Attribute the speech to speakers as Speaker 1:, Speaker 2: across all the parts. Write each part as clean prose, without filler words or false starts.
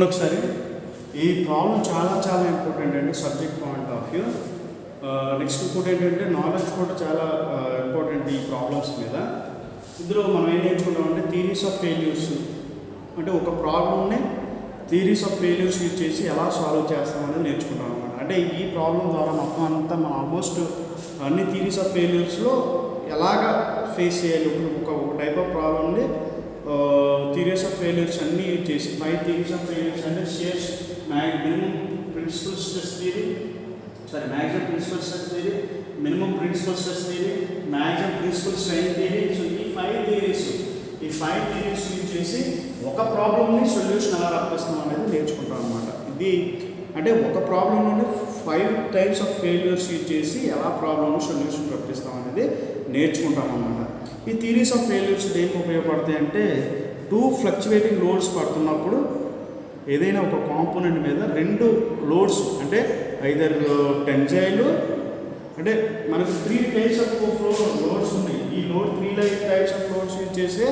Speaker 1: ఒకసారి ఈ ప్రాబ్లం చాలా ఇంపార్టెంట్ అండి subject point of view. Next ఇంకోటి ఏంటంటే నాలెడ్జ్ కూడా చాలా ఇంపార్టెంట్ ఈ ప్రాబ్లమ్స్ మీద. ఇందులో మనం ఏం నేర్చుకుంటామంటే థియరీస్ ఆఫ్ ఫెయిల్యూర్స్, అంటే ఒక ప్రాబ్లమ్ని థియరీస్ ఆఫ్ ఫెయిల్యూర్స్ యూజ్ చేసి ఎలా సాల్వ్ చేస్తాం అనేది నేర్చుకుంటాం అనమాట. అంటే ఈ ప్రాబ్లం ద్వారా మొత్తం అంతా మనం ఆల్మోస్ట్ అన్ని థియరీస్ ఆఫ్ ఫెయిల్యూర్స్లో ఎలాగ ఫేస్ చేయాలి, ఒక టైప్ ఆఫ్ ప్రాబ్లమ్ని థియరీస్ ఆఫ్ ఫెయిల్యూర్స్ అన్నీ యూజ్ చేసి 5 థియరీస్ ఆఫ్ ఫెయిల్యూర్స్ అంటే shears minimum principal stress theory, maximum principal stress theory, minimum principal stress theory, maximum principal strain theory. So ఈ 5 theories use చేసి ఒక ప్రాబ్లమ్ని సొల్యూషన్ ఎలా రప్పిస్తాం అనేది నేర్చుకుంటాం అనమాట. ఇది అంటే ఒక ప్రాబ్లంలోనే 5 టైప్స్ ఆఫ్ ఫెయిల్యూర్స్ యూజ్ చేసి ఎలా ప్రాబ్లమ్ని సొల్యూషన్ రప్పిస్తాం అనేది నేర్చుకుంటాం అన్నమాట. ఈ థియరీస్ ఆఫ్ ఫెయిల్యూర్స్ దేనికి ఉపయోగపడతాయి అంటే 2 ఫ్లక్చువేటింగ్ లోడ్స్ పడుతున్నప్పుడు ఏదైనా ఒక కాంపోనెంట్ మీద 2 లోడ్స్ అంటే ఐదర్ టెన్జైల్, అంటే మనకు 3 టైప్స్ ఆఫ్ లోడ్స్ ఉన్నాయి. ఈ load 3 types of loads use చేసే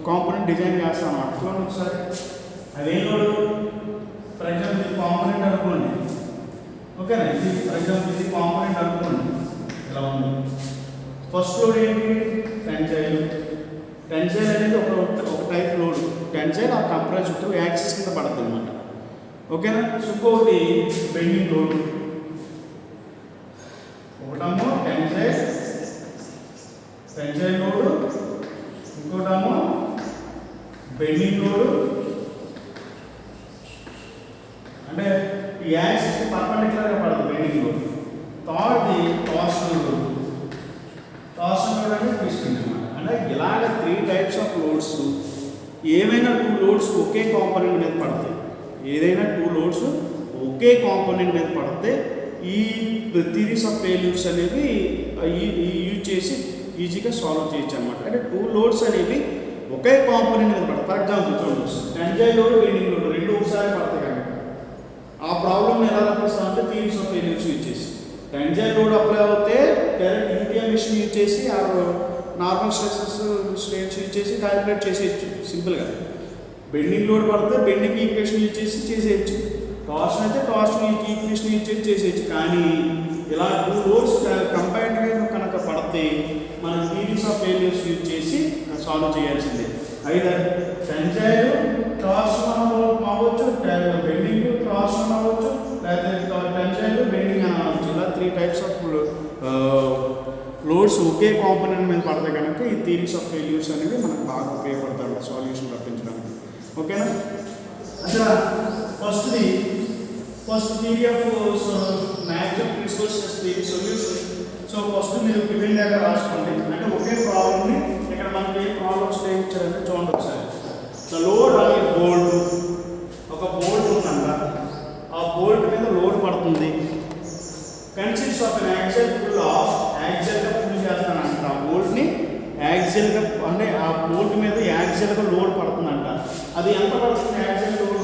Speaker 1: కాంపోనెంట్ డిజైన్ చేస్తాం అట్లా. ఒకసారి అదే లోడ్ ఫర్ ఎగ్జాంపుల్ ఇది కాంపోనెంట్ అనుకోండి, ఓకేనా, ఇది ఫర్ ఎగ్జాంపుల్ ఇది కాంపోనెంట్ అనుకోండి, ఇలా ఉంది. ఫస్ట్ లోడ్ ఏంటి? టెన్జైల్ అనేది ఒక టైప్ లోడ్. టెన్జైల్ ఆ కంప్రెస్ చుట్టూ యాక్సిస్ కింద పడుతుంది అనమాట, ఓకేనా. ఇంకొకటి బెండింగ్ లోడ్, ఒకటేమో టెన్జైల్ లోడ్, ఇంకోటేమో బెండింగ్ లోడ్, అంటే ఈ యాక్సిస్ పర్పెండిక్యులర్గా పడుతుంది బెండింగ్ లోడ్. థర్డ్ది టార్షనల్ లోడ్ అనేది తీసుకుంది అనమాట. అంటే ఇలాగ 3 టైప్స్ ఆఫ్ లోడ్స్, ఏమైనా 2 లోడ్స్ ఒకే కాంపోనెంట్ మీద పడతాయి. ఏదైనా 2 లోడ్స్ ఒకే కాంపోనెంట్ మీద పడితే ఈ థియరీస్ ఆఫ్ ఫెయిల్యూర్స్ అనేవి యూజ్ చేసి ఈజీగా సాల్వ్ చేయొచ్చు అనమాట. అంటే 2 లోడ్స్ అనేవి ఒకే కాంపోనెంట్ మీద పడతాయి. ఫర్ ఎగ్జాంపుల్ చూడండి, టెన్జైల్ లోడ్, బెండింగ్ లోడ్ 2 ఒకసారి పడతాయి కనుక ఆ ప్రాబ్లమ్ ఎలా రప్పిస్తాం అంటే థియరీస్ ఆఫ్ ఫెయిల్యూర్స్ యూజ్ చేసి. టెన్జైల్ లోడ్ అప్లై అవుతే డైరెక్ట్ యూటీఎం మిషన్ యూజ్ చేసి ఆ నార్మల్ స్ట్రెసెస్ స్ట్రెయిన్స్ యూజ్ చేసి క్యాలిక్యులేట్ చేసేయచ్చు సింపుల్గా. బెండింగ్ లోడ్ పడితే బెండింగ్ ఈక్వేషన్ యూజ్ చేసి చేసేయచ్చు. టార్షన్ అయితే టార్షన్ ఈక్వేషన్ యూజ్ చేసి చేసేయచ్చు. కానీ ఇలా 2 లోడ్స్ కంపైన్డ్గా కనుక పడితే మన థియరీస్ ఆఫ్ ఫెయిల్యూర్స్ యూజ్ చేసి సాల్వ్ చేయాల్సిందే. అయితే టెన్జైల్ టార్షన్ అవ్వచ్చు, బెండింగ్ టార్షన్ అవ్వచ్చు, లేదా టెన్జైల్ బెండింగ్ అని అవ్వచ్చు. ఇలా 3 types of loads okay component మీద పడితే కనుక ఈ థియరీస్ ఆఫ్ ఫెయిల్యూర్స్ అనేవి మనకు బాగా ఉపయోగపడతాయి సాల్యూషన్ రప్పించడానికి, ఓకేనా. అసలు first theory of maximum principal stress theory solution. So first మీరు గివెన్ డేటా రాసుకోండి. అంటే ఒకే ప్రాబ్లమ్ని ఇక్కడ మనకి ఏ ప్రాబ్లమ్స్ ఇచ్చారంటే చూడండి ఒకసారి. ద లోడ్ అనే బోల్ట్, ఒక బోల్ట్ ఉందంట, ఆ బోల్ట్ మీద లోడ్ పడుతుంది. Consist of axial pull of, యాక్సిల్గా పుల్ చేస్తానంట ఆ బోల్ట్ని. యాక్సిల్గా అంటే ఆ బోల్ట్ మీద యాక్సిల్గా లోడ్ పడుతుందంట. అది ఎంత పడుతుంది axial load?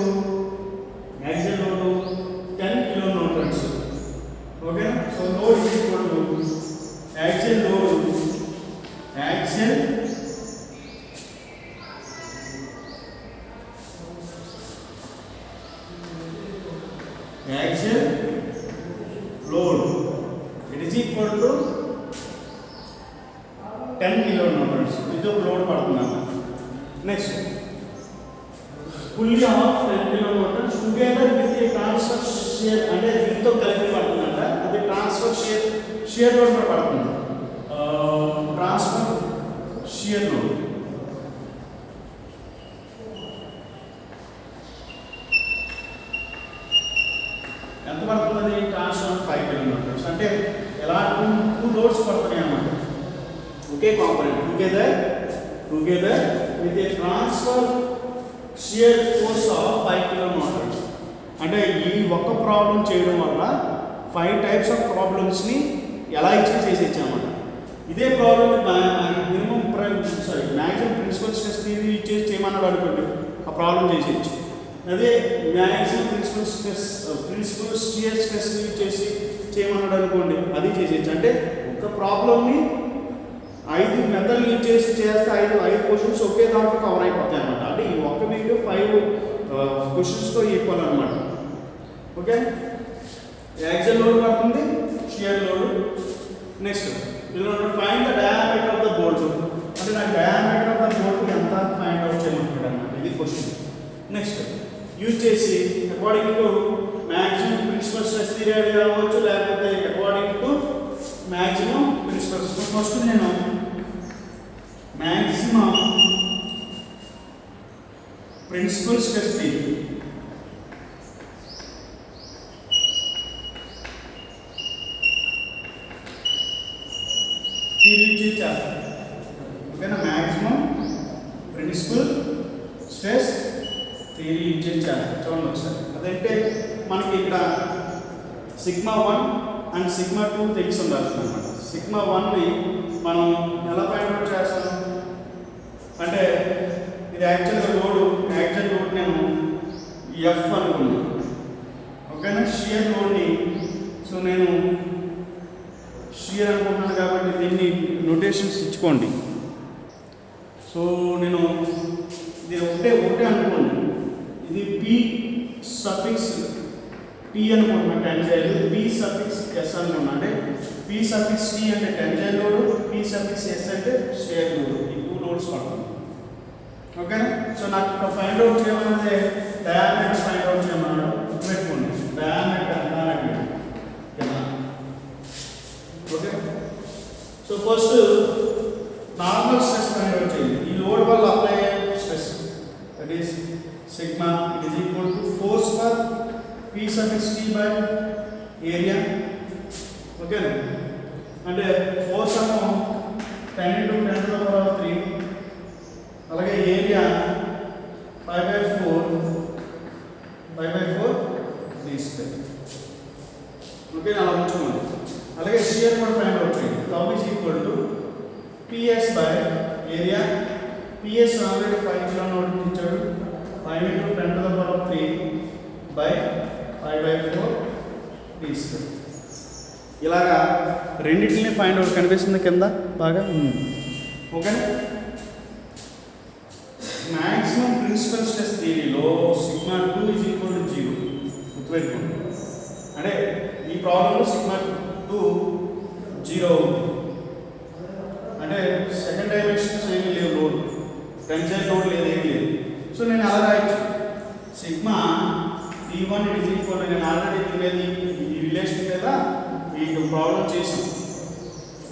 Speaker 1: 10 kilonewtons, okay. So load is equal to axial load, axial load it is equal to 10 kilonewtons. ఇది ఒక లోడ్ పడుతుందన్న. Next pulley of 10 kilonewtons together with a transfer shear, అంటే దీంతో కలిపి పడుతుందంట. అది ట్రాన్స్ఫర్ షియర్ లోడ్ కూడా పడుతుంది. ట్రాన్స్ఫర్ షియర్ లోడ్ ఎంత పడుతుంది? Transfer 5 kilonewtons. అంటే ఎలా 2 లోడ్స్ పడుతున్నాయి అన్నమాట ఒకే component together with a transfer shear force of 5 kilonewtons. అంటే ఈ ఒక్క ప్రాబ్లం చేయడం వల్ల 5 టైప్స్ ఆఫ్ ప్రాబ్లమ్స్ని ఎలా చేసేయచ్చన్నమాట. ఇదే problem maximum principal stress theory use చేసి చేయమన్నాడు అనుకోండి, ఆ ప్రాబ్లం చేసేయచ్చు. అదే maximum principal shear stress use చేసి చేయమన్నాడు అనుకోండి, అది చేసేయచ్చు. అంటే ఒక ప్రాబ్లమ్ని 5 మెథడ్లు యూజ్ చేసి చేస్తే 5 క్వశ్చన్స్ ఒకే దాంట్లో కవర్ అయిపోతాయి అన్నమాట. అంటే ఈ ఒక్క వీడియో 5 క్వశ్చన్స్తో ఈక్వల్ అనమాట. ఓకే, యాక్సియల్ లోడ్ పడుతుంది, shear load. Next find the diameter of the bolt, అంటే నాకు డయామీటర్ ఆఫ్ ద బోల్ట్ ఎంత ఫైండ్ అవుట్ చేయమంటాడు అన్నమాట. ఇది క్వశ్చన్. నెక్స్ట్ యూజ్ చేసి according to maximum principal stress theory కావచ్చు, లేకపోతే according to maximum principal stress. First నేను మ్యాక్సిమం ప్రిన్సిపల్ స్ట్రెస్ థియరీ చేస్తాను. ఓకేనా, మ్యాక్సిమం ప్రిన్సిపల్ స్ట్రెస్ థియరీ చేస్తాను. చూడండి ఒకసారి. అదంటే మనకి ఇక్కడ సిగ్మా 1 అండ్ సిగ్మా 2 తెలిసి ఉండాల్సింది అనమాట. సిగ్మా 1ని మనం ఎలా ఫైండ్ అవుట్ చేస్తాం అంటే ఇది యాక్చువల్ లోడ్ నేను ఎఫ్ అనుకున్నాను. ఓకేనా, షియర్ లోడ్ని సో నేను షియర్ అనుకుంటున్నాను కాబట్టి దీన్ని నోటేషన్స్ ఇచ్చుకోండి. సో నేను ఇది ఒకటే అనుకోండి. ఇది పి సఫిక్స్ టీ అనుకుంటున్నాను టెన్జైల్, పి సఫిక్స్ ఎస్ అనుకున్నా. అంటే పి సఫిక్స్ టీ అంటే tensile load, P suffix S అంటే షియర్ లోడ్. ఈ 2 లోడ్స్ పడుతుంది. ఓకేనా, సో నాకు ఫైండ్ అవుట్ చేయమన్నది డయామీటర్ ఫైండ్ అవుట్ చేయమన్నాడు. పెట్టుకోండి డయామీటర్ అంటే okay. So first normal stress find out చేయండి. ఈ లోడ్ వల్ల అప్లై అయ్యే stress that is sigma it is equal to force per P suffix T by area. Okay, అంటే force అను 10 × 10⁻³ అలాగే ఏరియా 5/4 d². ఓకే, అలా ఉంచుకోండి. అలాగే షియర్ కూడా ఫైండ్ అవుట్ చేయండి. Tau is equal to PS by area. PS already 5 kN ఇచ్చాడు. 5 × 10⁻³ by 5/4 d². ఇలాగా రెండింటిని ఫైండ్ అవుట్ కనిపిస్తుంది కింద బాగా. ఓకేనా, మ్యాక్సిమం ప్రిన్సిపల్ స్ట్రెస్ థియరీలో సిగ్మా 2 ఈజ్ ఈక్వల్ టు 0 గుర్తుపెట్టుకోండి. అంటే ఈ ప్రాబ్లంలో సిగ్మా 2 0 అవుతుంది. అంటే సెకండ్ డైమెన్షన్స్ ఏమీ లేవు, లోడ్ టెన్జైల్ లోడ్ లేదు, ఏమీ లేదు. సో నేను అలా రాయొచ్చు. సిగ్మా T1 ఈజ్ ఈక్వల్, నేను ఆల్రెడీ ఈ రిలేషన్ మీద ఈ ప్రాబ్లం చేసాం.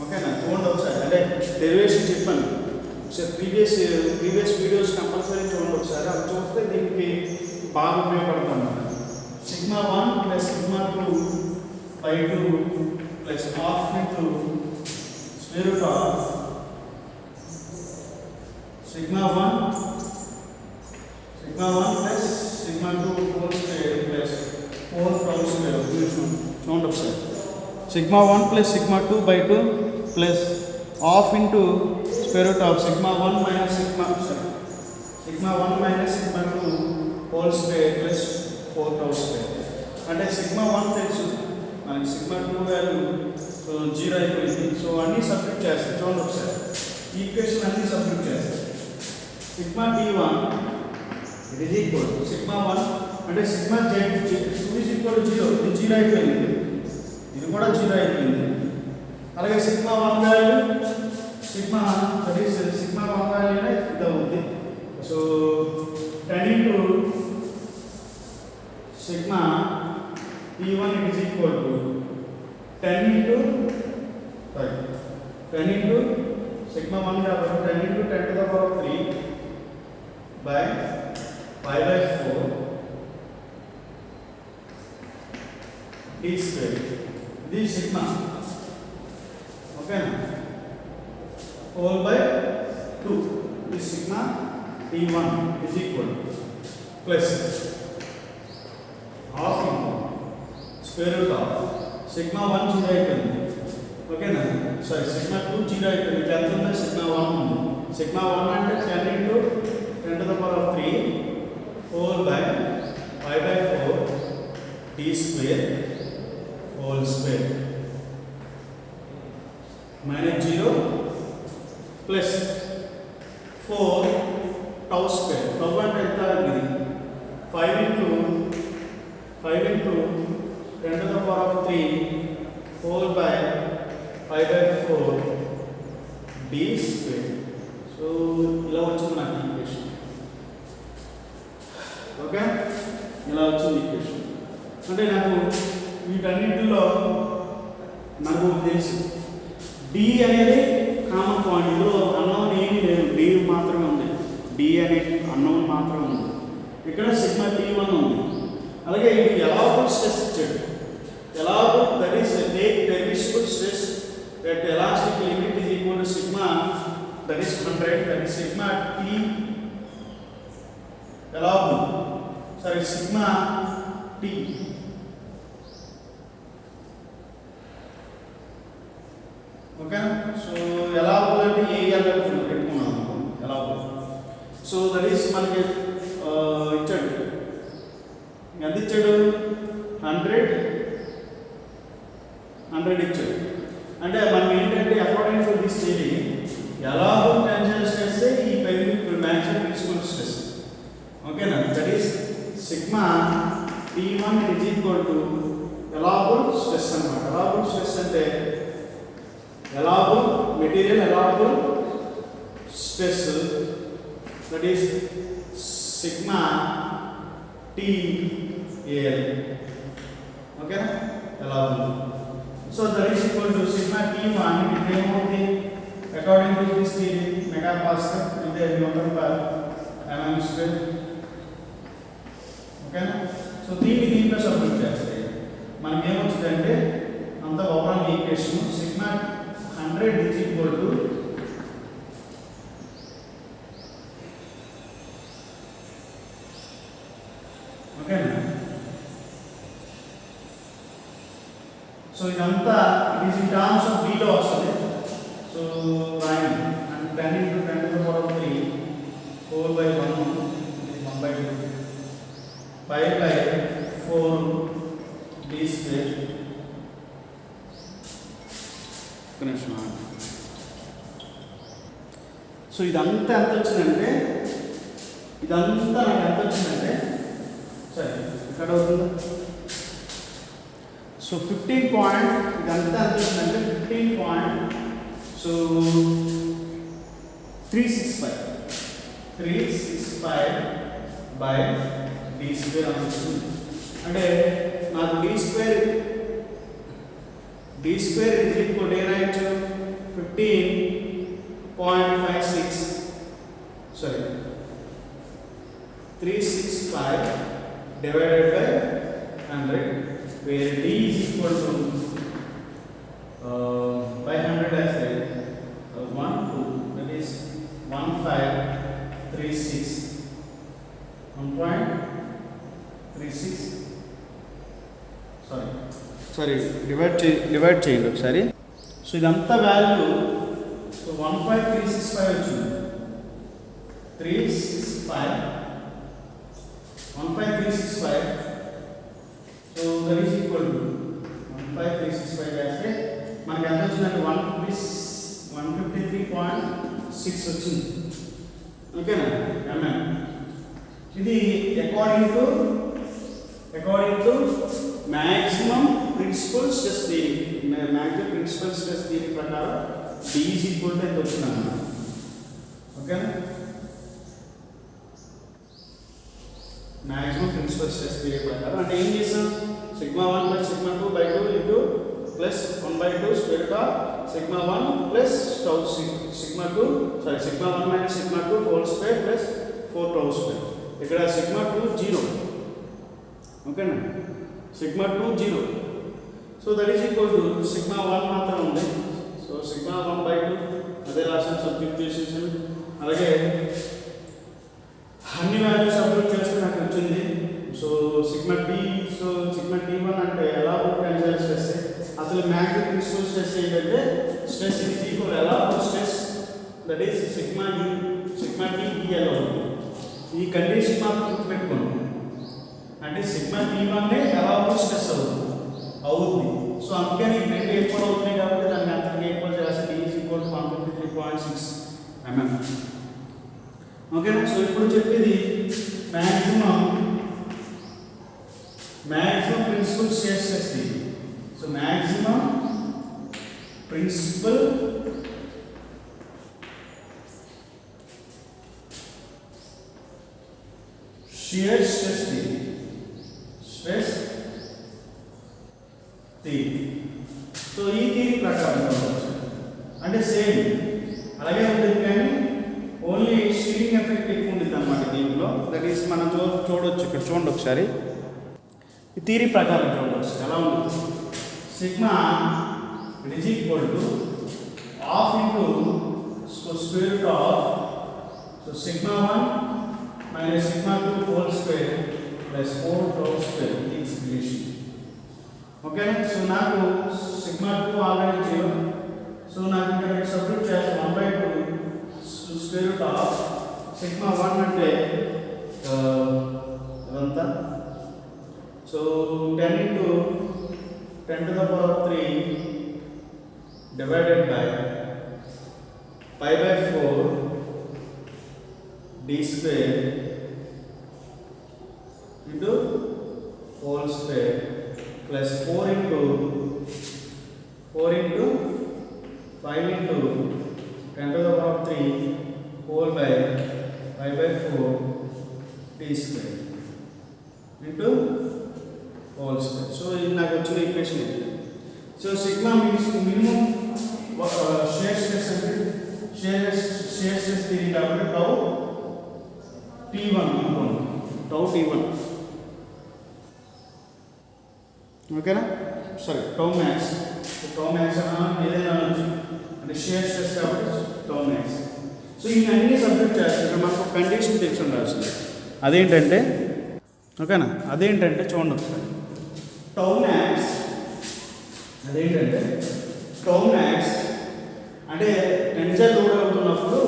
Speaker 1: ఓకేనా, చూడండి ఒకసారి. అంటే డెరివేషన్ చెప్పాను ఒకసారి, ప్రీవియస్ వీడియోస్ కంపల్సరీ చూడండి ఒకసారి. అవి చూస్తే దీనికి బాగా ఉపయోగపడుతుంది. Sigma 1 plus sigma 2/2 plus half into square root of sigma 1 plus sigma 2 whole square plus 4 చూడండి ఒకసారి. Sigma 1 plus sigma 2/2 plus half into square root of sigma 1 minus sigma 2 whole square plus 4 అంటే సిగ్మా 1 తెలుసు మనకి, sigma 2 value 0 అయిపోయింది. So అన్నీ substitute చేస్తాయి. చూడండి ఒకసారి, ఈక్వేషన్ అన్నీ సబ్స్టిట్యూట్ చేస్తాయి. Sigma T1 it is equal to sigma 1 అంటే sigma Z2 is equal to 0. ఇది 0 అయిపోయింది, ఇది కూడా 0 అయిపోయింది. అలాగే sigma 1 value sigma that is sigma 1 వాల్యూనే ఇది అవుతుంది. So 10 into sigma T1 it is equal to 10 into sigma 1 కాబట్టి 10 into 10⁻³ by 5/4 d². ఇది సిగ్మా. ఓకేనా, హోల్ బై 2. ఇది sigma T1 is equal plus half into square root of sigma 1 0 అయిపోయింది. ఓకేనా, sorry sigma 2 0 అయిపోయింది. ఎంత ఉంది? సిగ్మా 1 ఉంది. సిగ్మా 1 అంటే 10 into 10⁻³ whole by 5/4 d² whole square minus 0 plus 4 tau square. Tau అంటే ఎంత? ఇది into 10 to the power of 3 whole by pi by 4 d square. So ఇలా వచ్చింది నాకు ఈక్వేషన్. ఓకే, ఇలా వచ్చింది ఈక్వేషన్. అంటే నాకు వీటన్నిటిలో నాకు తెలుసు డి అనేది కామన్ పాయింట్. ఇందులో అన్నోన్ ఏమీ లేదు, డి మాత్రమే ఉంది. డి అనే అన్నోన్ మాత్రమే ఉంది. ఇక్కడ సిగ్మా T1 ఉంది. అలాగే ఇది ఎలాబుల్ స్ట్రెస్ ఇచ్చాడు. Allowable that is take permissible stress at elastic limit is equal to sigma that is 100, that is sigma T allowable, sorry sigma T. Okay, so allowable అంటే ఏ allowable పెట్టుకున్నాము allowable. So that is మనకి ఇచ్చాడు, ఎంత ఇచ్చాడు, 100 ఇచ్చాడు. అంటే మనం ఏంటంటే అకార్డింగ్ టు దిస్ థియరీ ఎలాగో టెన్షన్ స్ట్రెస్ ఈ మ్యాక్సిమం ప్రిన్సిపల్ స్ట్రెస్. ఓకేనా, that is sigma T1 is equal to allowable stress అన్నమాట. ఎలాబుల్ స్ట్రెస్ అంటే allowable material allowable stress, that is sigma TL. ఓకేనా, allowable. So that is equal to sigma T1 according to this theory megapascal into Newton per mm square. Okay, so దీంట్లో substitute చేస్తే మనకి ఏమొచ్చిందంటే అంత overall equation sigma 100 is equal to ఓకేనా. So ఇదంతా it is in terms of డీలో వస్తుంది. So రాయండి, and 10 into 10 to the power of 3 whole by 1 by 2 5 by 4 d square. So ఇదంతా ఎంత వచ్చిందంటే నాకు ఎంత వచ్చిందంటే సరే ఇక్కడ అవుతుంది. సో 15 పాయింట్ ఇదంతా ఎంత వచ్చిందంటే 15 point so 365 by d square అని వస్తుంది. అంటే నాకు d square is equal to ఏనాయచ్చు 15.56 sorry 365 divided by 100 where d is equal to by 100 as 1 2 that is 1536 1.36 sorry divide చేయండి ఒకసారి. సో ఇదంతా వాల్యూ సో 1535 వచ్చింది. 1535 so that is equal to 1535 చేస్తే మనకి ఎంత వచ్చిందంటే 153.6 వచ్చింది. ఓకేనా ఎంఎం. ఇది according to maximum principal stress theory. Maximum principal stress theory ప్రకారం d ఈజ్ ఈక్వల్ టు ఎంత వచ్చిందన్నమాట. ఓకేనా, మ్యాక్సిమం ప్రిన్సిపల్ స్ట్రెస్ థియరీ ప్రకారం అంటే ఏం చేసాం, sigma 1 plus sigma 2 by 2 into plus 1/2 square root of sigma 1 plus tau sigma 2 sorry sigma 1 minus sigma 2 whole square plus 4 tau square. ఇక్కడ sigma 2 0. ఓకేనా, sigma 2 0. So that is equal to sigma 1 మాత్రం ఉంది. So sigma 1/2 అదే రాసిన subject చేసేసాను. అలాగే అన్ని values substitute చేస్తే నాకు వచ్చింది. సో సిగ్మా T1 అంటే ఎలా టెన్సైల్ స్ట్రెస్. అసలు మ్యాక్సిమం ప్రిన్సిపల్ స్ట్రెస్ ఏంటంటే స్ట్రెస్ ఈజ్ ఈక్వల్ ఎలా stress that is sigma TEL అవుతుంది. ఈ కండిషన్ మాత్రం గుర్తుపెట్టుకోండి. అంటే సిగ్మా T1 ఎలా స్ట్రెస్ అవుతుంది. సో అందుకని రెండు ఈక్వల్ అవుతున్నాయి కాబట్టి దాన్ని అంతగా ఈక్వల్ చేస్తే D is equal to 153.6 mm. ఓకేనా, సో ఇప్పుడు చెప్పేది maximum principal shear stress theory. So maximum principal shear stress theory. Stress theory. So ఈ థియరీ ప్రకారం అంటే సేమ్ అలాగే ఉంటుంది కానీ ఓన్లీ షీరింగ్ ఎఫెక్ట్ ఎక్కువ ఉంటుంది అన్నమాట దీంట్లో. దట్ ఈస్ మనం చూడొచ్చు ఇక్కడ చూడండి ఒకసారి ఈ థియరీ ప్రకారం చూడవచ్చు ఎలా ఉంటుంది. Sigma it is equal to half into square root of so sigma 1 minus sigma 2 whole square plus 4 tau square is relation. Okay, so నాకు సిగ్మా 2 ఆల్రెడీ 0. సో నాకు ఇక్కడ సబ్స్టిట్యూట్ చేస్తాను 1/2 స్క్వేర్ రూట్ ఆఫ్ సిగ్మా 1 అంటే ఇదంతా so 10 into 10 to the power of 3 divided by pi by 4 d square into whole square plus 4 into 5 into 10 to the power of 3 whole by pi by 4 d square into whole square. So ఇది నాకు వచ్చిన equation ఇది. So sigma means minimum share stress అంటే share stress theory కాబట్టి tau T1 అనుకోండి, tau T1 ఓకేనా. Sorry tau max అన్నా ఏదైనా అంటే షేర్ స్ట్రెస్ కాబట్టి టౌ మ్యాక్స్. సో ఇవన్నీ సబ్జెక్ట్ చేస్తారు మనకు ఒక కండిషన్ తెలిసి ఉండాల్సింది. అదేంటంటే ఓకేనా, అదేంటంటే చూడండి ఒకసారి టౌ మ్యాక్స్ అంటే టెన్సైల్ లోడ్ అవుతున్నప్పుడు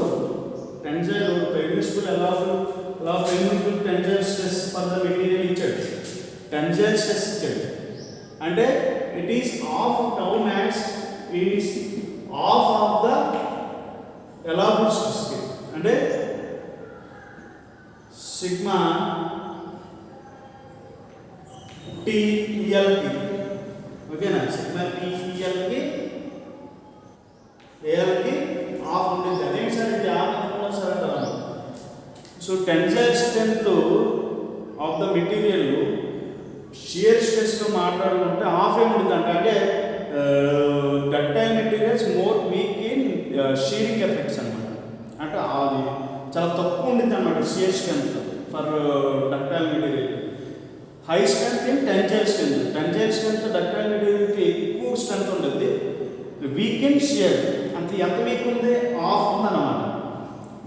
Speaker 1: tensile load permissible tensile stress for the material ఇచ్చాడు, టెన్సైల్ స్ట్రెస్ ఇచ్చాడు అంటే it is half tau max is half of the allowable stress అంటే సిగ్మా టీఎల్కి ఓకేనా. సిగ్మా టీఎల్కి ఏఎల్కి ఆఫ్ ఉంటుంది. అదేంటి సార్ ఇది ఆఫ్ అనుకున్నా సార్ అంటారు. So tensile strength of the material shear స్ట్రెస్తో మాట్లాడుకుంటే హాఫ్ ఏముంటుందంట అంటే ductile materials more weak in shearing effects అనమాట. అంటే అది చాలా తక్కువ ఉంటుంది అనమాట shear strength for ductile material. High strength in tensile strength ductile మెటీరియల్కి ఎక్కువ స్ట్రెంత్ ఉంటుంది. వీక్ ఇన్ షియర్ అంత ఎంత వీక్ ఉంది హాఫ్ ఉందన్నమాట.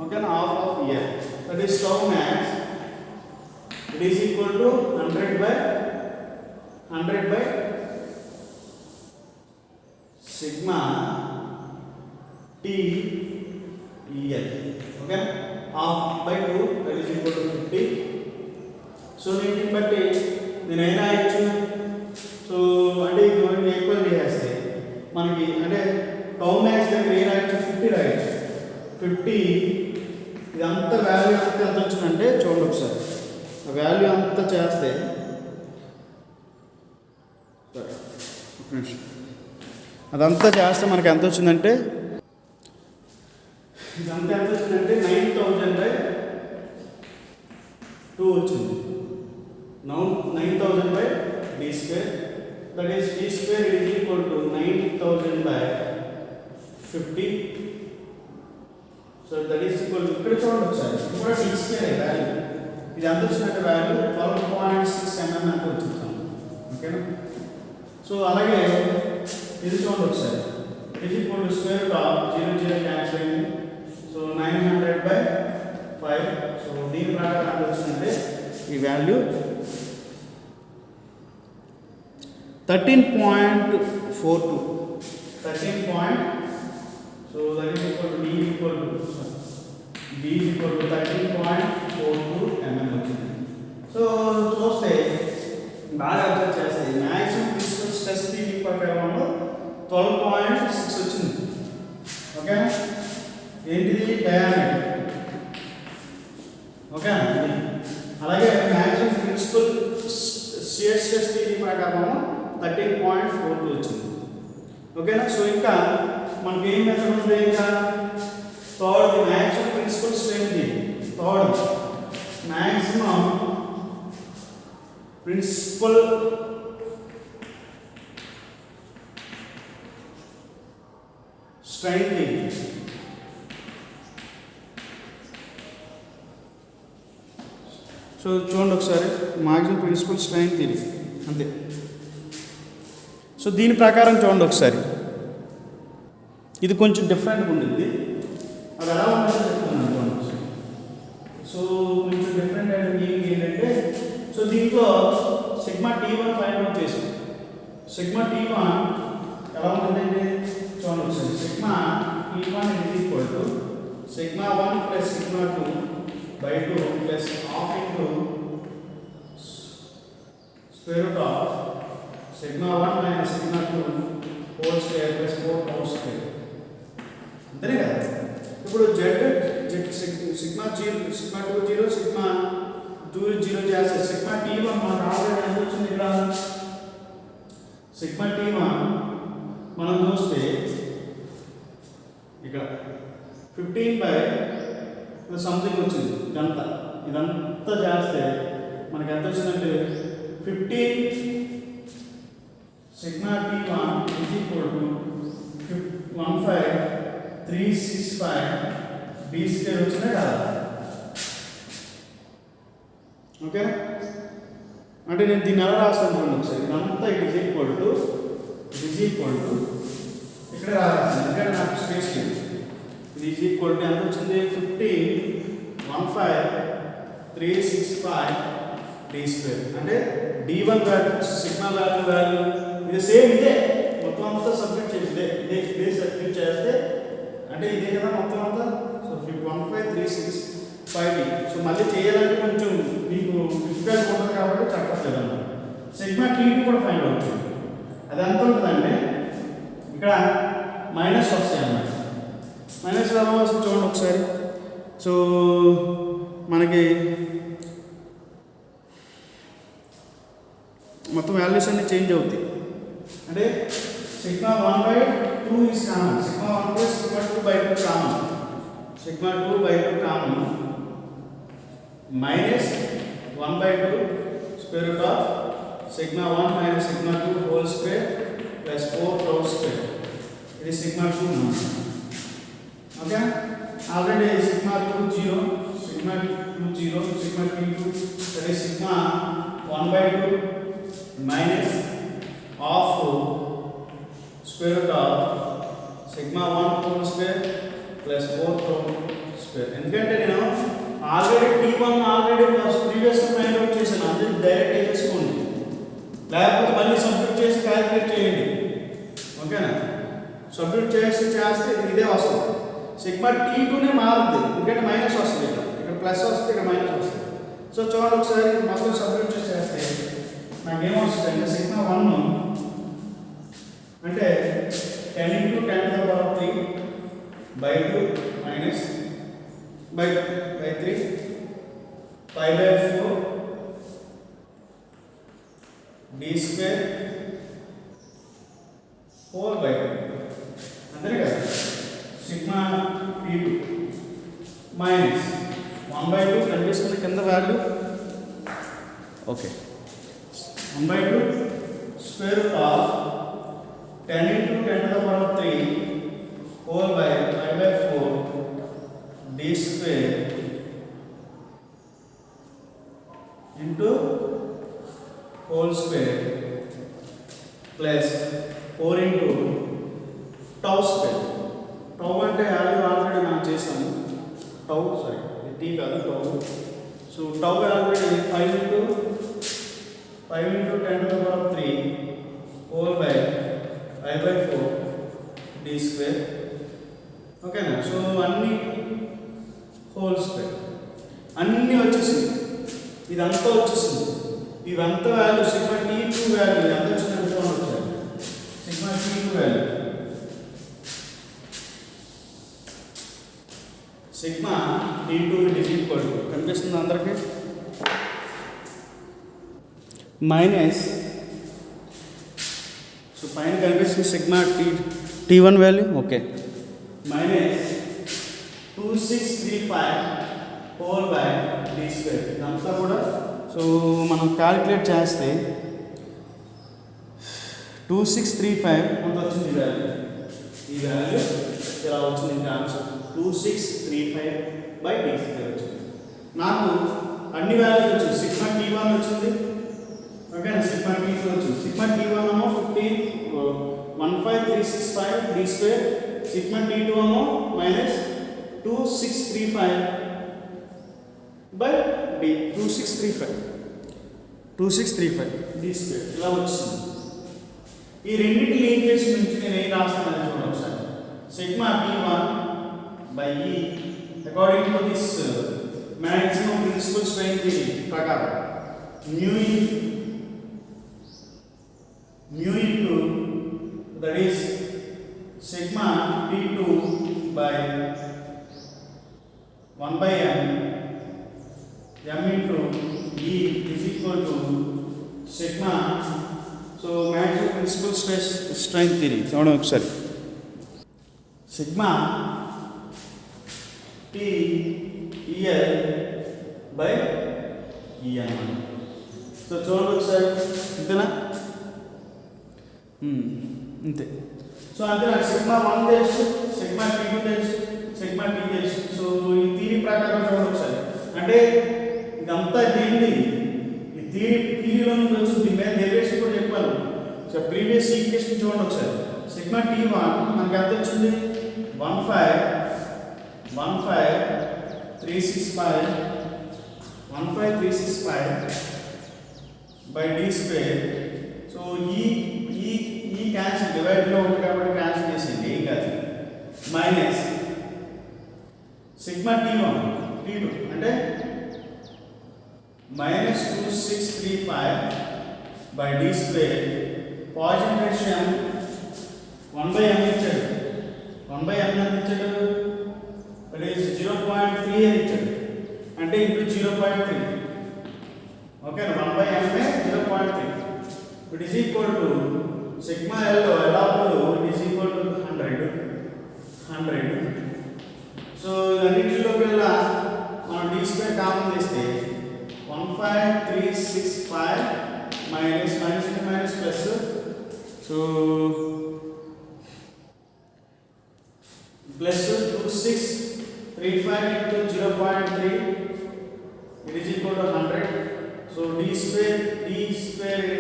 Speaker 1: ఓకేనా, half of year that is tau max it is equal to 100 by sigma TEL. Okay, half by 2 that is equal to 50. So దీన్ని బట్టి నేను అయినా ఇచ్చు సో అంటే ఇది మనకి ఎక్కువ చేస్తే మనకి అంటే టౌ మ్యాక్స్ దగ్గర ఏ రాయొచ్చు 50 రాయొచ్చు. 50 ఇదంతా వాల్యూ అంతా ఎంత వచ్చిందంటే చూడండి ఒకసారి ఆ వాల్యూ అంతా చేస్తే అదంతా చేస్తే మనకి ఎంత వచ్చిందంటే ఇదంతా ఎంత వచ్చిందంటే 9000/2 వచ్చింది. 9000/d square that is d square is equal to 9000/50. So that is equal to ఇక్కడ చూడండి ఒకసారి ఇప్పుడు d square వాల్యూ ఇది ఎంత వచ్చినట్టు వాల్యూ 12.6 mm ఎంత వచ్చింది. ఓకేనా, సో అలాగే ఇది చూడండి ఒకసారి it is equal to square root of 0 cancel అయింది. సో 900/5. సో దీని ప్రకారం ఎంత వచ్చిందంటే ఈ value 13.42. So that is equal to D is equal to 13.42 mm వచ్చింది. సో చూస్తే బాగా అబ్జర్వ్ చేస్తే మ్యాక్సిమం ప్రిన్సిపల్ స్ట్రెస్ థియరీ ప్రకారం 12.6 వచ్చింది. ఓకే, ఏంటిది డయామీటర్. ఓకే, అలాగే maximum principal shear stress theory ప్రకారం ప్రకారం 13.42 వచ్చింది. ఓకేనా. సో ఇంకా మనకి ఏం మెథడ్ ఉంది, ఇంకా third maximum principal strength, third maximum principal strength. So చూడండి ఒకసారి, మ్యాక్సిమం ప్రిన్సిపల్ స్ట్రెంత్ ఇది అంతే. సో దీని ప్రకారం చూడండి ఒకసారి, ఇది కొంచెం డిఫరెంట్గా ఉండింది, అది ఎలా ఉంటుందో చెప్తున్నాను చూడండి ఒకసారి. సో కొంచెం డిఫరెంట్ అంటే ఏంటంటే, సో దీంట్లో సిగ్మా T1 ఫైండ్ అవుట్ చేసాం. సిగ్మా T1 ఎలా ఉంటుందంటే చూడండి ఒకసారి, sigma T1 sigma 1 plus sigma 2 by 2 plus half into square root of sigma 1 minus sigma 2 whole square plus 4 tau square. అంతే కదా. ఇప్పుడు z సిగ్మా 0 సిగ్మా 2 0 సిగ్మా 2 0 చేస్తే సిగ్మా T1 మనకు ఆల్రెడీ ఎంత వచ్చింది ఇక్కడ, సిగ్మా T1 మనం చూస్తే ఇక్కడ 15 సంథింగ్ వచ్చింది. ఇదంతా చేస్తే మనకి ఎంత వచ్చిందంటే 15 sigma T1 is equal to 15365 d square వచ్చిందా కదా. ఓకే, అంటే నేను దీన్ని ఎలా రాస్తాను చూడండి ఒకసారి, ఇదంతా ఇట్ ఈజ్ ఈక్వల్ టు ఇక్కడ రాస్తాను, ఇక్కడ నాకు స్పేస్ లేదు. ఇది ఈజ్ ఈక్వల్ టు ఎంత వచ్చింది, 15365 d స్క్వేర్. అంటే d1 వాల్యూ సిగ్మా వాల్యూ ఇది సేమ్, ఇదే మొత్తం అంతా సబ్మిట్ చేసి ఇదే సబ్మిట్ చేస్తే అంటే ఇదే కదా మొత్తం అంతా. So 15365d. సో మళ్ళీ చేయాలంటే కొంచెం మీకు డిఫికల్ట్ ఉంటుంది కాబట్టి చెప్పట్లేదు అన్నమాట. సిగ్మా T2 కూడా ఫైండ్ అవుట్ చేయండి. అది ఎంత ఉంటుందంటే ఇక్కడ మైనస్ వస్తాయి అన్నమాట. మైనస్ ఎలా వస్తుంది చూడండి ఒకసారి. సో మనకి మొత్తం వాల్యూస్ అన్ని చేంజ్ అవుతాయి. అంటే sigma 1/2 is common, sigma 1 plus sigma 2/2 common, sigma 2/2 common minus 1/2 square root of sigma 1 minus sigma 2 whole square plus 4 tau square. ఇది sigma 2 minus. Okay, already sigma 2 0, sigma 2 0, sigma T2 సరే sigma 1/2 minus half square root of sigma 1 whole square plus 4 tau square. ఎందుకంటే నేను already T1 ప్రీవియస్గా find out చేశాను, అది direct చేసుకోండి, లేకపోతే మళ్ళీ సబ్స్టిట్యూట్ చేసి క్యాలిక్యులేట్ చేయండి. ఓకేనా, సబ్స్టిట్యూట్ చేస్తే ఇదే వస్తుంది. సిగ్మా T2నే మారుతుంది, ఎందుకంటే మైనస్ వస్తుంది, ఇక్కడ ప్లస్ వస్తుంది, ఇక్కడ మైనస్ వస్తుంది. సో చూడండి ఒకసారి మొత్తం సబ్స్టిట్యూట్ చేస్తే నాకేమొస్తుంది అంటే సిగ్మా 1 అంటే 10 × 10⁻³ minus by 3 5/4 d square whole by 2 అంతే కదా. సిగ్మా T2 మైనస్ 1/2 కనిపిస్తుంది కింద value. Okay, 1/2 square root of 10 × 10⁻³ whole by 5/4 d square into whole square plus 4 × tau square. Tau అంటే వాల్యూ ఆల్రెడీ మనం చేసాము, టీ కాదు tau. So tau already 5 × 10⁻³ whole by 5/4 d square. ఓకేనా. So అన్ని whole square అన్నీ వచ్చేసింది, ఇదంతా వచ్చేసింది, ఇదంతా వాల్యూ సిగ్మా T2 వాల్యూ ఎంత వచ్చింది అంటే వచ్చారు. Sigma T2 value sigma T2 is equal to కనిపిస్తుంది అందరికీ మైనస్ పైన కనిపిస్తుంది sigma T1 value okay minus 2635 whole by d square ఇదంతా కూడా సో మనం క్యాలిక్యులేట్ చేస్తే 2635 అంత వచ్చింది ఈ వాల్యూ ఇలా వచ్చింది ఇంకా ఆన్సర్ 2635 బై d స్క్వేర్ వచ్చింది. నాకు అన్ని వాల్యూస్ వచ్చింది సిగ్మా T1 వచ్చింది ఓకే సిగ్మా T2 వచ్చింది సిగ్మా T1 ఏమో 15365 d స్క్వేర్ సిగ్మా T2 ఏమో minus 2635 by d 2635 d square ఇలా వచ్చింది. ఈ రెండింటి లింకేషన్ నుంచి నేను ఏం రాస్తానని చూడండి ఒకసారి sigma T1 by E according to this maximum principal strain theory ప్రకారం mu into that is sigma T2 by 1 by m into E is equal to sigma so maximum principal strain theory చూడండి ఒకసారి sigma T EL by E అన్నమాట. So చూడండి ఒకసారి ఇంతేనా అంతే. So అంతే నాకు సిగ్మా 1 తెలుసు సిగ్మా T2 తెలుసు సిగ్మా T తెలుసు. సో ఈ థియరీ ప్రకారం చూడండి ఒకసారి అంటే ఇదంతా ఏంటి ఈ థియరీలో నుంచి వచ్చింది దీని మీద డెరివేషన్ కూడా చెప్పాను. సో ప్రీవియస్ ఈక్వేషన్ చూడండి ఒకసారి సిగ్మా T1 మనకి ఎంత వచ్చింది 15365 by d square. సో ఈ క్యాన్సిల్ డివైడ్లో ఉంది కాబట్టి క్యాన్సిల్ చేసింది ఏం కాదు మైనస్ సిగ్మా T2 అంటే minus 2635 by d square positive రేషియం 1 by m ఇచ్చాడు 1 by m ఎంత ఇచ్చాడు that is 0.3 అని ఇచ్చాడు అంటే into 0.3 okay 1 by m 0.3 it is equal to sigma L it is equal to 100 so ఇదన్నిటిలోకి వెళ్ళా మనం d స్క్వేర్ కామన్ చేస్తే 15365 minus plus so plus 2635 into 0.3 it is equal to 100. So d square is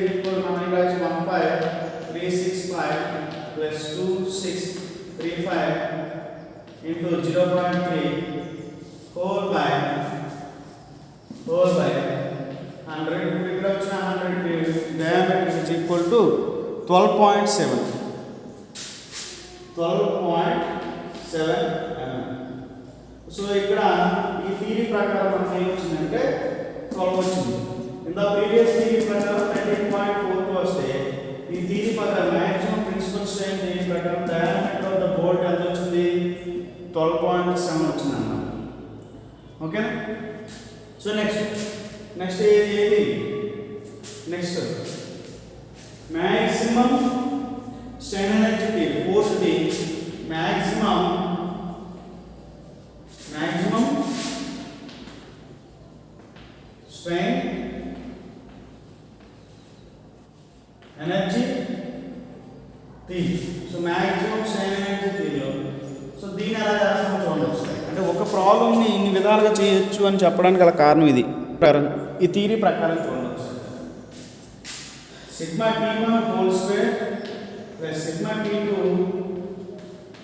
Speaker 1: equal to 15365 plus 2635 into 0.3 whole by 100. ఇక్కడ వచ్చిన 100 diameter is equal to 12.7 mm. So ఇక్కడ ఈ theory ప్రకారం మనకి ఏం వచ్చిందంటే 12 వచ్చింది. ఇన్ ద ప్రీవియస్ థియరీ ప్రకారం 13.4 వస్తే ఈ థియరీ ప్రకారం మాక్సిమం ప్రిన్సిపల్ స్ట్రెయిన్ థియరీ ప్రకారం డయామీటర్ ఆఫ్ ద బోల్ట్ ఎంత వచ్చింది 12.7 వచ్చింది అన్నమాట. ఓకే సో నెక్స్ట్ ఏది next maximum strain energy theory fourth the maximum strain energy theory. So maximum strain energy theory. So దీన్ని ఎలా చేస్తామో చూడండి ఒకసారి అంటే ఒక ప్రాబ్లమ్ని ఇన్ని విధాలుగా చేయొచ్చు అని చెప్పడానికి గల కారణం ఇది ఈ థియరీ ప్రకారం చూడండి ఒకసారి sigma T1 whole square plus sigma T2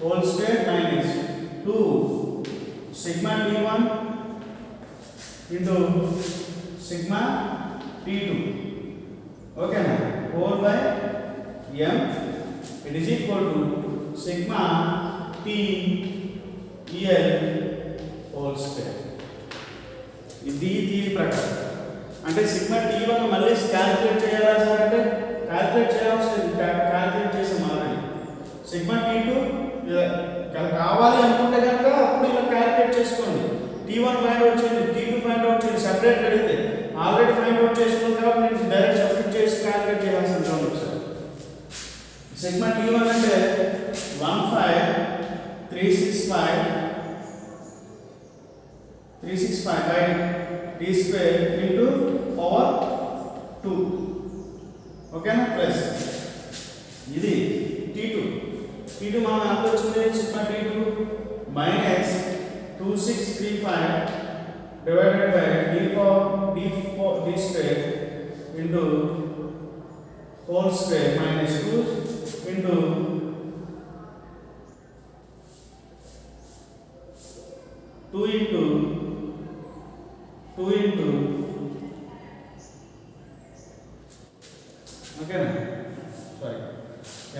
Speaker 1: whole square minus 2 sigma T1 into sigma T2 okay na whole by m it is equal to sigma T EL whole square. ఇది థియరీ ప్రకారం అంటే sigma T1 మళ్ళీ calculate చేయాలా sir అంటే calculate చేసాం already sigma T2 కావాలి అనుకుంటే కనుక అప్పుడు ఇలా క్యాలిక్యులేట్ చేసుకోండి. T1 ఫైండ్ అవుట్ చేయండి T2 ఫైండ్ అవుట్ చేయండి సెపరేట్ అడిగితే ఆల్రెడీ ఫైండ్ అవుట్ చేసుకున్నాం కాబట్టి నేను డైరెక్ట్ సబ్స్టిట్యూట్ చేసి క్యాలిక్యులేట్ చేయాల్సి ఉంటుంది ఒకసారి d square into power 2 ఓకేనా ప్లస్ ఇది t2 మనం ఎంత వచ్చింది sigma t2 minus 2635 divided by d square into whole square minus 2 into 2 into okay na sorry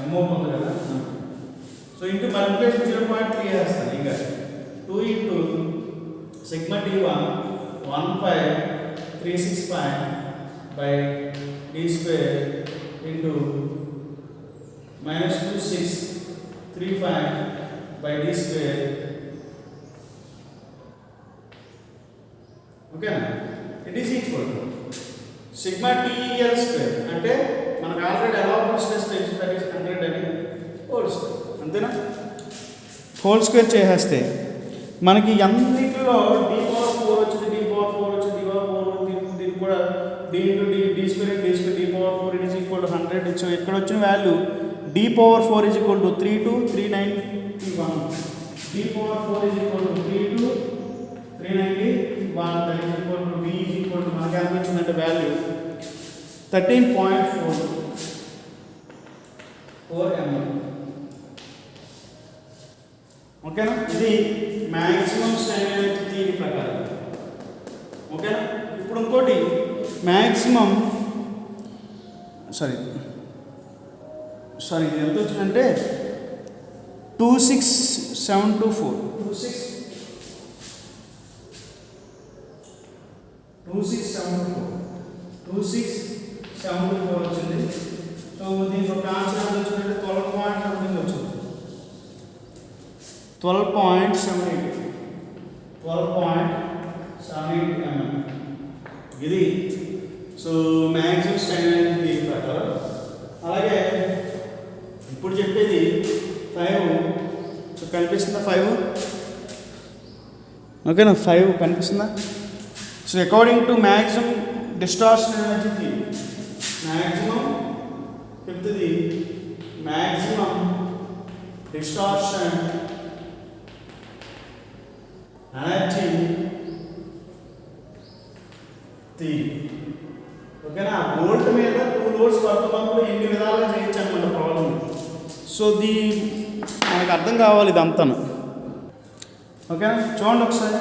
Speaker 1: m అవుతుంది కదా సో ఇంటూ మల్టిప్లికేషన్ 0.3 చేస్తాను ఇంకా 2 into sigma t1 15365 by d square into minus 2635 by d square okay na it is equal to sigma tel square అంటే మనకు already allowable stress తెలుసు that is 100 అని whole square అంతేనా whole square చేసేస్తే మనకి అన్నిటిలో d పవర్ 4 వచ్చింది d power 4 వచ్చింది d పవర్ 4 దీనికి కూడా d into d square d square d power 4 it is equal to 100 so ఇక్కడ వచ్చిన value d power 4 is equal to 32391 d power 4 is equal to 32391 that is equal to v is equal to మనకి ఎంత వచ్చిందంటే value 13.4 mm ఓకేనా ఇది maximum strain energy theory ప్రకారం ఓకేనా ఇప్పుడు ఇంకోటి మ్యాక్సిమం సారీ ఇది ఎంత వచ్చిందంటే 2674 వచ్చింది సో దీనికి ఒక ఆన్సర్ ఎంత వచ్చిందంటే 12.7 వచ్చింది 12.78 mm ఇది సో మ్యాక్సిమం స్ట్రెయిన్ ఎనర్జీ ప్రకారం అలాగే ఇప్పుడు చెప్పేది 5 సో కనిపిస్తుందా 5 ఓకేనా 5 కనిపిస్తుందా so according to maximum distortion energy theory maximum ఫిఫ్త్ది మ్యాక్సిమం డిస్టార్షన్ ఎనర్జీ థియరీ ఓకేనా బోల్ట్ మీద 2 లోడ్స్ పడుతున్నప్పుడు ఎన్ని విధాలుగా చేయొచ్చు అనమాట ప్రాబ్లం సో మనకు అర్థం కావాలి ఇదంతాను ఓకేనా చూడండి ఒకసారి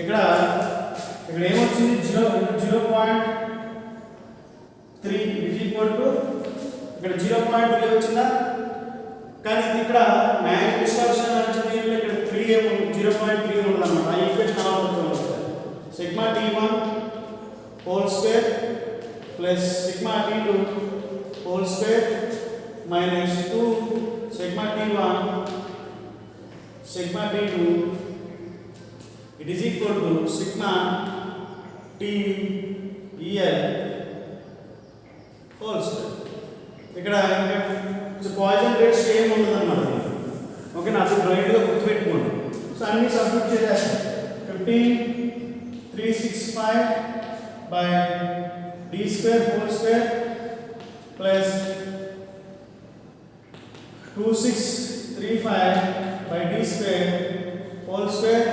Speaker 1: ఇక్కడ ఏమొచ్చింది 0.3 ఇజ్ ఈక్వల్ టు ఇక్కడ 0.3 వచ్చిందా కానీ ఇక్కడ మ్యాగ్నెటిక్ డిస్టార్షన్ ఎనర్జీ ఇక్కడ 3 0.3 ఉందన్నమాట ఆ ఈక్వేషన్ అలా ఉంటుంది sigma t1 whole square plus sigma t2 whole square minus 2 sigma t1 sigma t2 it is equal to sigma tel whole square ఇక్కడ పాయిజన్ రేట్ సేమ్ ఉంటుంది అన్నమాట ఓకే నా అది బ్రైట్గా గుర్తుపెట్టుకోండి సో అన్ని సబ్స్టిట్యూట్ చేసేస్తాం 15365 by d square whole square plus 2635 by d square whole square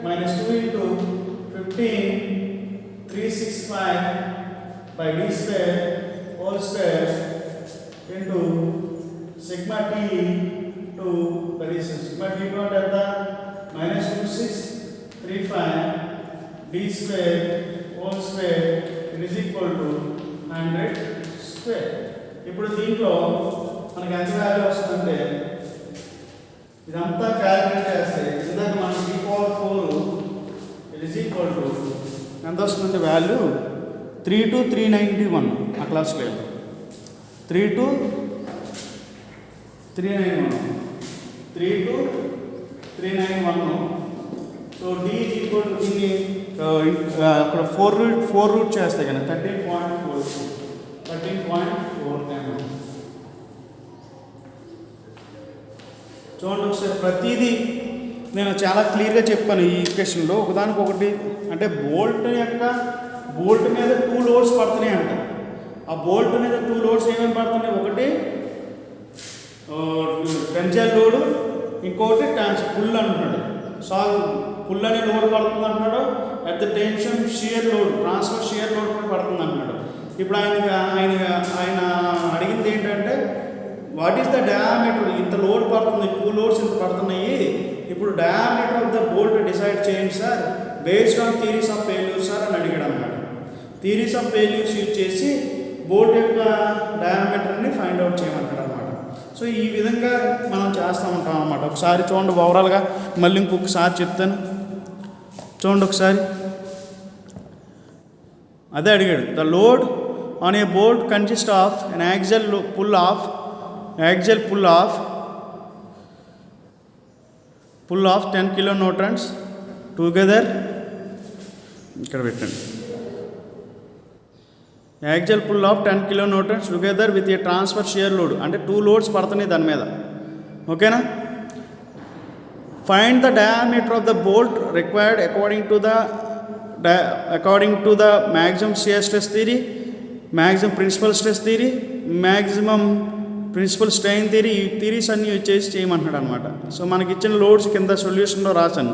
Speaker 1: minus 2 into 15365 by d square whole square into sigma t2 that is sigma t2 at the minus 2635 d square whole square it is equal to 100 square ఇప్పుడు దీంట్లో మనకి ఎంత value వస్తుందంటే ఇదంతా calculate చేస్తే ఇందాక మనం d power 4 it is equal to ఎంత వస్తుందంటే వాల్యూ 32391 ఆ క్లాస్లో 32391 so d is equal to దీన్ని అక్కడ 4 రూట్ చేస్తే కనుక 13.4 mm చూడండి ఒకసారి ప్రతిదీ నేను చాలా క్లియర్గా చెప్పాను ఈ ఈక్వేషన్లో. ఒకదానికొకటి అంటే బోల్ట్ మీద 2 లోడ్స్ పడుతున్నాయి అంట. ఆ బోల్ట్ మీద 2 లోడ్స్ ఏమేమి పడుతున్నాయి? ఒకటి టెన్సైల్ లోడ్, ఇంకొకటి పుల్ అంటున్నాడు. పుల్ అనే లోడ్ పడుతుంది అంటున్నాడు. At the tension shear load, transfer shear load కూడా పడుతుంది అంటున్నాడు. ఇప్పుడు ఆయన అడిగింది ఏంటంటే వాట్ ఈస్ ద డయామీటర్? ఇంత లోడ్ పడుతుంది, 2 లోడ్స్ ఇంత పడుతున్నాయి, ఇప్పుడు diameter of the bolt decide చేయండి sir based on theories of failure sir అని అడిగాడు అనమాట. థియరీస్ ఆఫ్ ఫెయిల్యూర్స్ యూజ్ చేసి బోల్ట్ యొక్క డయామీటర్ని ఫైండ్ అవుట్ చేయమంటాడు అనమాట. సో ఈ విధంగా మనం చేస్తూ ఉంటాం అనమాట. ఒకసారి చూడండి ఓవరాల్గా, మళ్ళీ ఇంకొకసారి చెప్తాను చూడండి ఒకసారి. అదే అడిగాడు. The load on a bolt consist of an axial pull off 10 kilonewtons together. ఇక్కడ పెట్టండి. Actual pull of 10 kilonewtons together with a transfer shear load. అంటే 2 లోడ్స్ పడుతున్నాయి దాని మీద. ఓకేనా? Find the diameter of the bolt required according to the maximum shear stress theory, maximum principal stress theory, maximum principal strain theory. ఈ theories అన్నీ వచ్చేసి చేయమంటున్నాడు అనమాట. సో మనకి ఇచ్చిన లోడ్స్ కింద సొల్యూషన్లో రాశాను.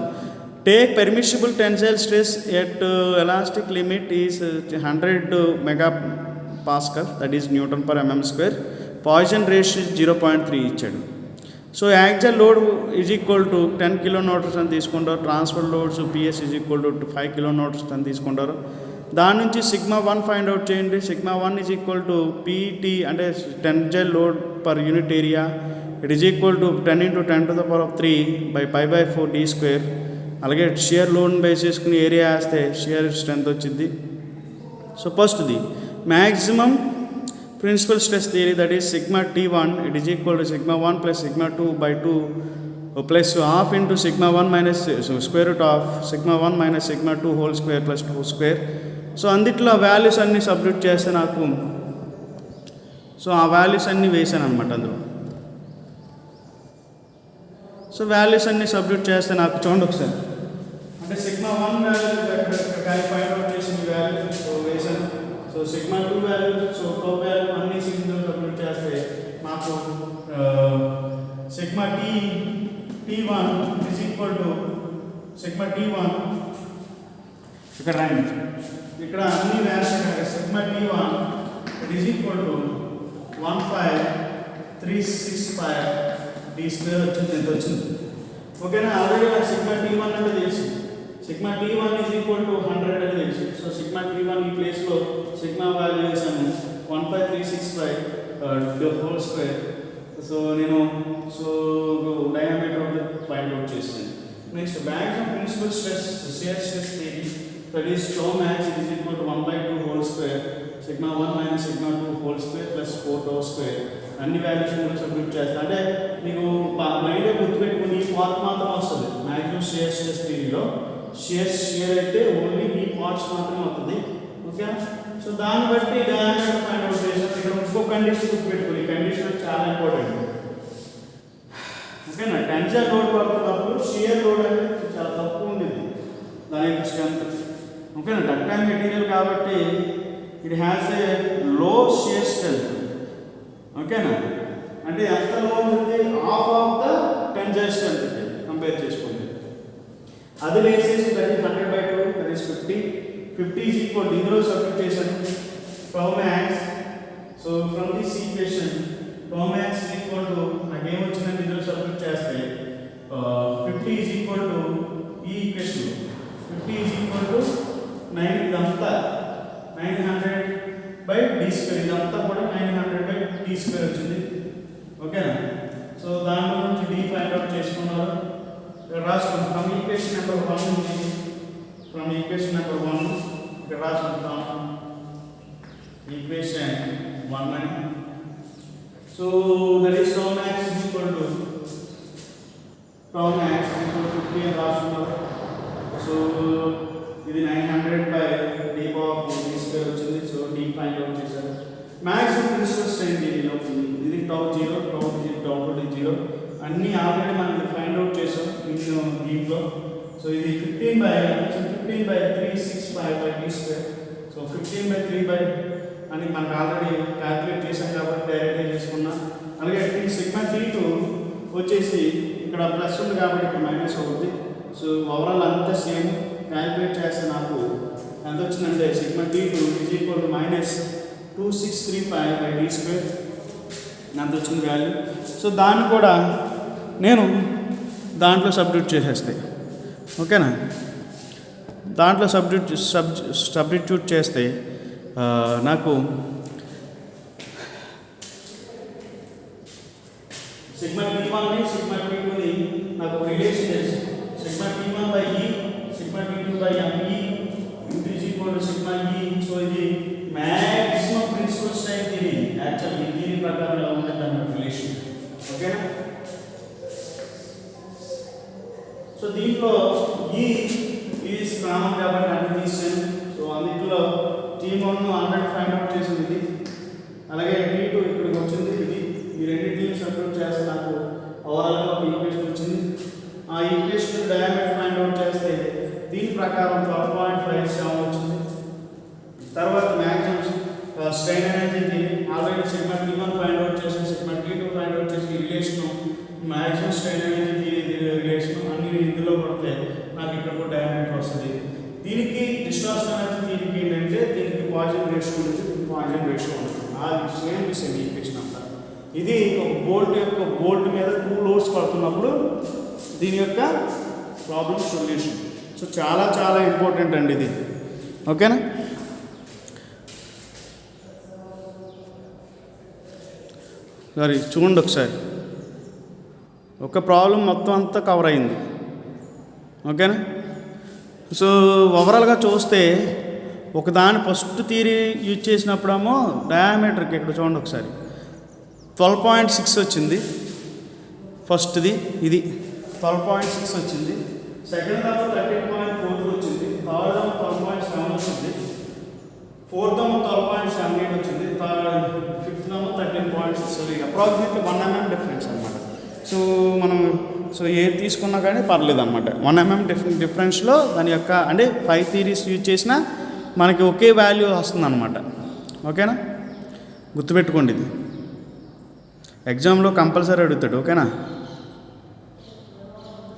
Speaker 1: Take permissible tensile stress at elastic limit is 100 MPa, that is Nm/mm². Poison ratio 0.3 ఇచ్చాడు. So actual load is equal to 10 kilonewtons అని తీసుకుంటారు. Transfer loads PS is equal to 5 kilonewtons అని తీసుకుంటారు. దాని నుంచి σ1 ఫైండ్ అవుట్ చేయండి. σ1 ఈజ్ ఈక్వల్ టు PT అంటే tensile load per unit area. It is equal to 10 × 10⁻³ π/4d². అలాగే షియర్ లోడ్ని బేస్ చేసుకుని ఏరియా వేస్తే షియర్ స్ట్రెంత్ వచ్చింది. సో ఫస్ట్ది maximum principal stress theory, that is σT1, it is equal to σ1 + σ2/2 plus half into σ1 minus square root of σ1 minus σ2 whole square plus 2 square. So అందుట్లో values అన్నీ substitute చేస్తే నాకు ఆ values అన్నీ వేసాను అనమాట అందులో. సో వాల్యూస్ అన్నీ సబ్స్టిట్యూట్ చేస్తే నాకు చూడండి ఒకసారి. అంటే σ1 వాల్యూ ఫైండ్ అవుట్ చేసిన వాల్యూ సో వేసాను. సో σ2 వాల్యూ, సో టోప్ వాల్యూ అన్ని సింగిల్ సబ్స్టిట్యూట్ చేస్తే నాకు σT1 is equal to σT1 ఇక్కడ రాయండి. ఇక్కడ అన్ని values σT1 it is equal to 15365d² వచ్చింది. ఎంత వచ్చింది? ఓకేనా? ఆల్రెడీ నాకు σT1 అంటే తెలుసు. σT1 is equal to 100 అని తెలుసు. సో σT1 ఈ ప్లేస్లో సిగ్మా వాల్యూ వేసాను 15365 హోల్ స్క్వేర్. సో నేను diameter of the find out చేస్తాను. Next maximum principal stress shear stress theory, that is tau max it is equal to 1/2 whole square σ1 minus σ2 whole square plus 4τ². అన్ని values కూడా substitute చేస్తాను. అంటే మీకు మైండ్లో గుర్తుపెట్టుకుని ఈ పార్ట్ మాత్రం వస్తుంది. మ్యాక్సిమం షియర్ స్ట్రెస్ థియరీలో షియర్ అయితే ఓన్లీ ఈ పార్ట్స్ మాత్రమే అవుతుంది. ఓకే? సో దాన్ని బట్టి డయామీటర్ ఫైండ్ అవుట్ చేస్తాను. ఇక్కడ ఇంకో కండిషన్ గుర్తుపెట్టుకుని, ఈ కండిషన్ చాలా ఇంపార్టెంట్. ఓకేనా? టెన్సైల్ లోడ్ పడుతున్నప్పుడు షియర్ లోడ్ అనేది చాలా తక్కువ ఉండేది దాని యొక్క స్ట్రెంత్. ఓకేనా? డక్టైల్ మెటీరియల్ కాబట్టి ఇట్ హ్యాస్ ఏ లో షియర్ స్ట్రెంత్. ఓకేనా? అంటే ఎంత లో ఉంటుంది? Half of the tensile strength compare చేసుకోండి. అది వేసేసి that is 100/2, that is 50. 50 is equal ఇందులో సబ్స్టిట్యూట్ చేశాను tau max. So from this equation tau max is equal to నాకు ఏమొచ్చిందంటే ఇందులో సబ్స్టిట్యూట్ చేస్తే 50 ఈజ్ ఈక్వల్ టు ఈ ఈక్వేషన్ 50 ఈజ్ ఈక్వల్ టు 9, ఇదంతా 900/d², ఇదంతా కూడా 900/d² వచ్చింది. ఓకేనా? సో దాంట్లో నుంచి d ఫైండ్ అవుట్ చేసుకున్నారు. రాసుకుంటాం. ఫ్రమ్ ఈక్వేషన్ నెంబర్ 1 ఇక్కడ రాసుకుంటాం ఈక్వేషన్ 1 అని. So that is tau max is equal to 50 అని రాసుకున్నారు. సో ఇది 900/d² వచ్చింది. సో d ఫైండ్ అవుట్ చేశారు. మ్యాక్సిమం ప్రిన్సిపల్ స్ట్రెయిన్ థియరీలో ఇది τ0, τ2 0 అన్నీ ఆల్రెడీ మనం ఫైండ్ అవుట్ చేసాం దీంట్లో. సో ఇది 15/365/d². సో 15/3 అని మనకు ఆల్రెడీ క్యాల్కులేట్ చేసాం కాబట్టి డైరెక్ట్గా చేసుకున్నా. అలాగే సిగ్మా T2 వచ్చేసి ఇక్కడ ప్లస్ ఉంది కాబట్టి ఇక్కడ మైనస్ అవుతుంది. సో ఓవరాల్ అంతా సేమ్ క్యాల్కులేట్ చేస్తే నాకు ఎంత వచ్చిందంటే సిగ్మా T2 -2635/d². ఎంత వచ్చింది వాల్యూ. సో దాన్ని కూడా నేను దాంట్లో సబ్స్టిట్యూట్ చేసేస్తాయి. ఓకేనా, దాంట్లో సబ్స్టిట్యూట్ చేస్తే నాకు సిగ్మా T1ని సిగ్మా T2ని నాకు రిలేషన్ తెలుసు. Sigma T1/E sigma T2/ME sigma E. So ఇది మ్యాక్సిమం ప్రిన్సిపల్ స్ట్రెంగ్త్ ఇది యాక్చువల్లీ దీని ప్రకారం ఉంటుంది అన్నమాట రిలేషన్. ఓకేనా, సో దీంట్లో ఈ కామన్ కాబట్టి అన్ని తీసాను. సో అన్నింటిలో T1 ఆల్రెడీ ఫైండ్ అవుట్ చేసింది ఇది, అలాగే T2 ఇక్కడికి వచ్చింది ఇది. ఈ రెండింటిని సబ్స్టిట్యూట్ చేస్తే నాకు ఓవరాల్గా ఒక ఈక్వేషన్ వచ్చింది. ఆ ఈక్వేషన్ డయామీటర్ ఫైండ్ అవుట్ చేస్తే దీని ప్రకారం 12.57 వచ్చింది. తర్వాత మ్యాక్సిమం స్ట్రెయిన్ ఎనర్జీ దీని already sigma T1 find out చేసి సిగ్మా T2 ఫైండ్ అవుట్ చేసి రిలేషన్ మ్యాక్సిమం స్ట్రెయిన్ ఎనర్జీ దీని రిలేషన్ అన్ని ఇందులో పడితే నాకు ఇక్కడ కూడా డయామీటర్ వస్తుంది. దీనికి డిస్టార్షన్ ఎనర్జీ దీనికి ఏంటంటే దీనికి పాజిటివ్ రేషియో ఉంటుంది, పాజిటివ్ రేషియో ఉంటుంది. సేమ్ ఈక్వేషన్ అంతా. ఇది ఒక బోల్ట్ మీద 2 లోడ్స్ పడుతున్నప్పుడు దీని యొక్క ప్రాబ్లమ్ సొల్యూషన్. సో చాలా చాలా ఇంపార్టెంట్ అండి ఇది. ఓకేనా, సరే చూడండి ఒకసారి. ఒక ప్రాబ్లం మొత్తం అంతా కవర్ అయింది. ఓకేనా, సో ఓవరాల్గా చూస్తే ఒకదాని ఫస్ట్ థియరీ యూజ్ చేసినప్పుడేమో డయామీటర్కి ఇక్కడ చూడండి ఒకసారి 12.6 వచ్చింది. ఫస్ట్ది ఇది 12.6 వచ్చింది. సెకండ్ దామో 13.43 వచ్చింది. థర్డ్ దామో 12.7 వచ్చింది. ఫోర్త్ దామో 12.78 వచ్చింది. Fifth Damoh 13.6. Approximately 1 mm difference అనమాట. సో మనం ఏది తీసుకున్నా కానీ పర్లేదు అనమాట. 1 mm డిఫరెన్స్లో దాని యొక్క అంటే 5 థియరీస్ యూజ్ చేసినా మనకి ఒకే వాల్యూ వస్తుంది అనమాట. ఓకేనా, గుర్తుపెట్టుకోండి ఇది ఎగ్జామ్లో కంపల్సరీ అడుగుతాడు. ఓకేనా.